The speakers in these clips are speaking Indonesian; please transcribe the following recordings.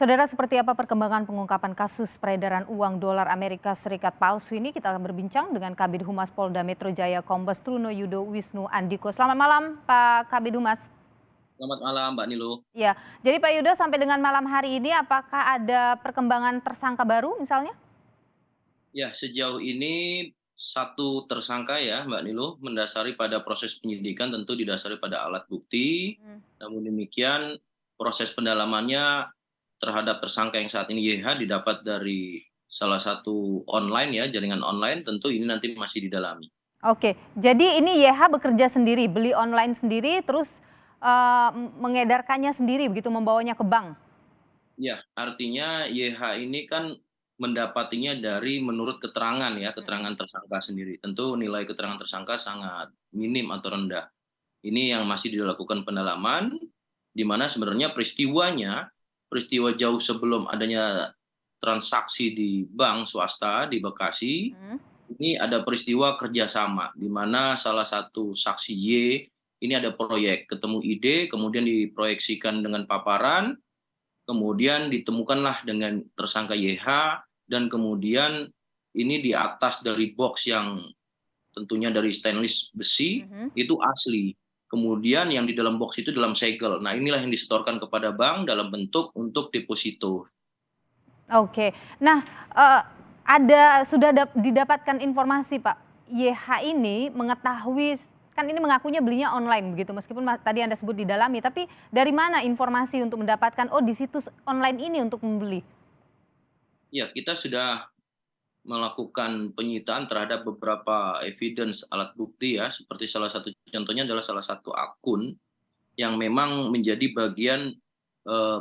Saudara, seperti apa perkembangan pengungkapan kasus peredaran uang dolar Amerika Serikat palsu ini? Kita akan berbincang dengan Kabid Humas Polda Metro Jaya Kombes Truno Yudo Wisnu Andiko. Selamat malam, Pak Kabid Humas. Selamat malam, Mbak Nilu. Ya, jadi Pak Yudo, sampai dengan malam hari ini apakah ada perkembangan tersangka baru misalnya? Ya, sejauh ini satu tersangka ya, Mbak Nilu, mendasari pada proses penyidikan tentu didasari pada alat bukti. Namun demikian, proses pendalamannya terhadap tersangka yang saat ini YH didapat dari salah satu online ya, jaringan online, tentu ini nanti masih didalami. Oke, jadi ini YH bekerja sendiri, beli online sendiri, terus mengedarkannya sendiri begitu, membawanya ke bank? Ya, artinya YH ini kan mendapatinya dari menurut keterangan ya, keterangan tersangka sendiri. Tentu nilai keterangan tersangka sangat minim atau rendah. Ini yang masih dilakukan pendalaman, di mana sebenarnya peristiwa jauh sebelum adanya transaksi di bank swasta di Bekasi, ini ada peristiwa kerjasama, di mana salah satu saksi Y, ini ada proyek, ketemu ide, kemudian diproyeksikan dengan paparan, kemudian ditemukanlah dengan tersangka YH, dan kemudian ini di atas dari box yang tentunya dari stainless besi, itu asli. Kemudian yang di dalam box itu dalam segel. Nah, inilah yang disetorkan kepada bank dalam bentuk untuk deposito. Oke, nah sudah didapatkan informasi Pak, YH ini mengetahui, kan ini mengakunya belinya online begitu, meskipun tadi Anda sebut didalami, tapi dari mana informasi untuk mendapatkan, oh di situs online ini untuk membeli? Ya, kita sudah melakukan penyitaan terhadap beberapa evidence alat bukti ya, seperti salah satu contohnya adalah salah satu akun yang memang menjadi bagian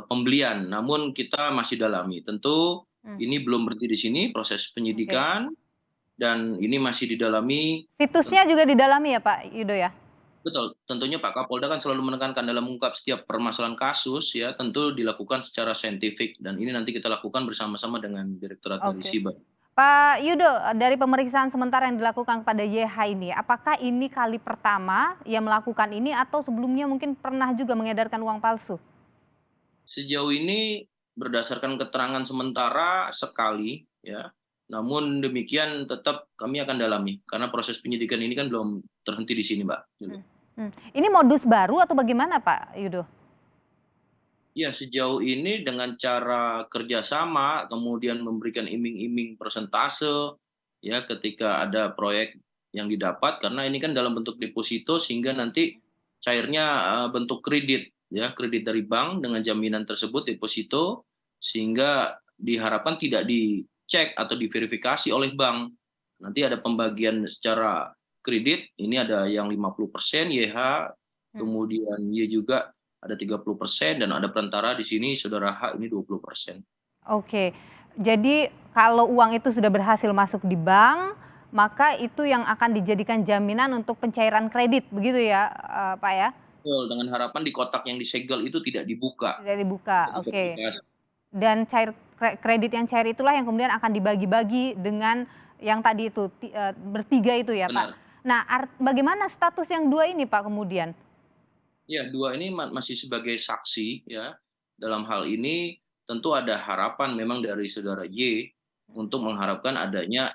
pembelian, namun kita masih dalami. Tentu ini belum berhenti di sini, proses Oke. penyidikan, dan ini masih didalami. Situsnya juga didalami ya Pak Yudo ya? Betul, tentunya Pak Kapolda kan selalu menekankan dalam mengungkap setiap permasalahan kasus ya, tentu dilakukan secara saintifik, dan ini nanti kita lakukan bersama-sama dengan Direktorat dari Oke. Siber. Pak Yudo, dari pemeriksaan sementara yang dilakukan kepada YH ini, apakah ini kali pertama ia melakukan ini atau sebelumnya mungkin pernah juga mengedarkan uang palsu? Sejauh ini berdasarkan keterangan sementara sekali ya, namun demikian tetap kami akan dalami karena proses penyidikan ini kan belum terhenti di sini, Mbak. Ini modus baru atau bagaimana Pak Yudo? Ya, sejauh ini dengan cara kerjasama, kemudian memberikan iming-iming persentase, ya ketika ada proyek yang didapat, karena ini kan dalam bentuk deposito sehingga nanti cairnya bentuk kredit, ya kredit dari bank dengan jaminan tersebut deposito, sehingga diharapkan tidak dicek atau diverifikasi oleh bank. Nanti ada pembagian secara kredit, ini ada yang 50% YH, kemudian Y juga ada 30% dan ada perantara di sini saudara H ini 20%. Oke, jadi kalau uang itu sudah berhasil masuk di bank, maka itu yang akan dijadikan jaminan untuk pencairan kredit, begitu ya Pak ya? Betul, dengan harapan di kotak yang disegel itu tidak dibuka. Tidak dibuka, Jadi oke. verifikasi. Dan kredit yang cair itulah yang kemudian akan dibagi-bagi dengan yang tadi itu bertiga itu ya Pak. Benar. Nah, bagaimana status yang dua ini Pak kemudian? Ya, dua ini masih sebagai saksi ya. Dalam hal ini tentu ada harapan memang dari saudara Y untuk mengharapkan adanya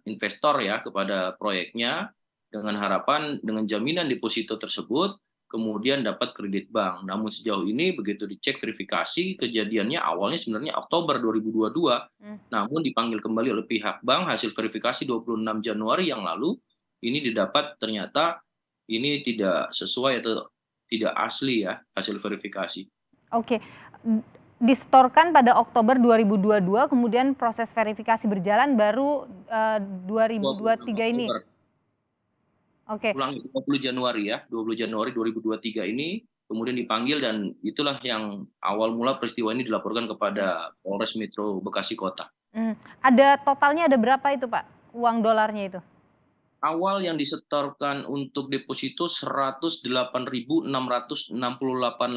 investor ya kepada proyeknya dengan harapan dengan jaminan deposito tersebut kemudian dapat kredit bank. Namun sejauh ini begitu dicek verifikasi kejadiannya awalnya sebenarnya Oktober 2022, namun dipanggil kembali oleh pihak bank hasil verifikasi 26 Januari yang lalu ini didapat ternyata ini tidak sesuai atau tidak asli ya hasil verifikasi. Oke, disetorkan pada Oktober 2022, kemudian proses verifikasi berjalan baru 26 2023 ini. Oktober. Oke. Ulangi 20 Januari ya, 20 Januari 2023 ini kemudian dipanggil dan itulah yang awal mula peristiwa ini dilaporkan kepada Polres Metro Bekasi Kota. Ada totalnya ada berapa itu Pak, uang dolarnya itu? Awal yang disetorkan untuk deposito 108.668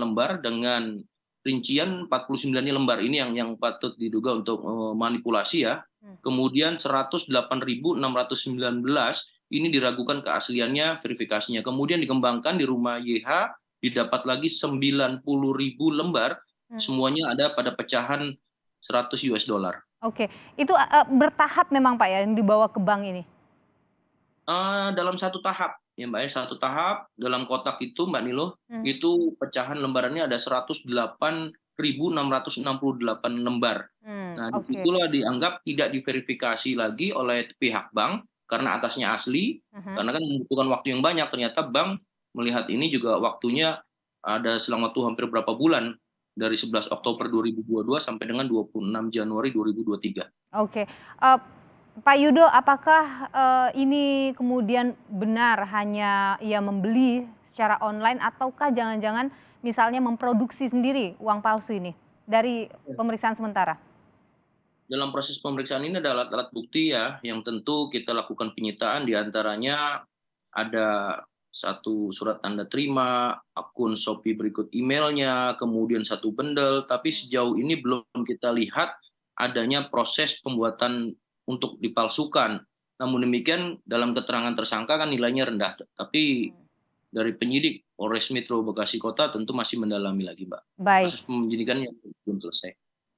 lembar dengan rincian 49 lembar. Ini yang patut diduga untuk manipulasi ya. Kemudian 108.619 ini diragukan keasliannya, verifikasinya. Kemudian dikembangkan di rumah YH didapat lagi 90.000 lembar semuanya ada pada pecahan 100 US dollar. Oke, itu bertahap memang Pak ya yang dibawa ke bank ini? Dalam satu tahap, ya Mbak ya, satu tahap dalam kotak itu Mbak Nilo, Hmm. itu pecahan lembarannya ada 108.668 lembar. Nah, Oke. disitulah dianggap tidak diverifikasi lagi oleh pihak bank karena atasnya asli, Mhm. karena kan membutuhkan waktu yang banyak. Ternyata bank melihat ini juga waktunya ada selang waktu hampir berapa bulan, dari 11 Oke. Oktober 2022 sampai dengan 26 Januari 2023. Oke, Pak Yudo, apakah ini kemudian benar hanya ia membeli secara online ataukah jangan-jangan misalnya memproduksi sendiri uang palsu ini dari pemeriksaan sementara? Dalam proses pemeriksaan ini ada alat-alat bukti ya, yang tentu kita lakukan penyitaan, di antaranya ada satu surat tanda terima, akun Shopee berikut emailnya, kemudian satu bundle, tapi sejauh ini belum kita lihat adanya proses pembuatan untuk dipalsukan. Namun demikian, dalam keterangan tersangka kan nilainya rendah, tapi dari penyidik Polres Metro Bekasi Kota tentu masih mendalami lagi, Mbak. Baik, Proses penyidikannya belum selesai.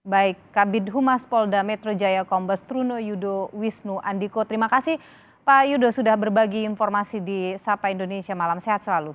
baik. Kabid Humas Polda Metro Jaya Kombes Truno Yudo Wisnu Andiko. Terima kasih Pak Yudo sudah berbagi informasi di Sapa Indonesia Malam. Sehat selalu.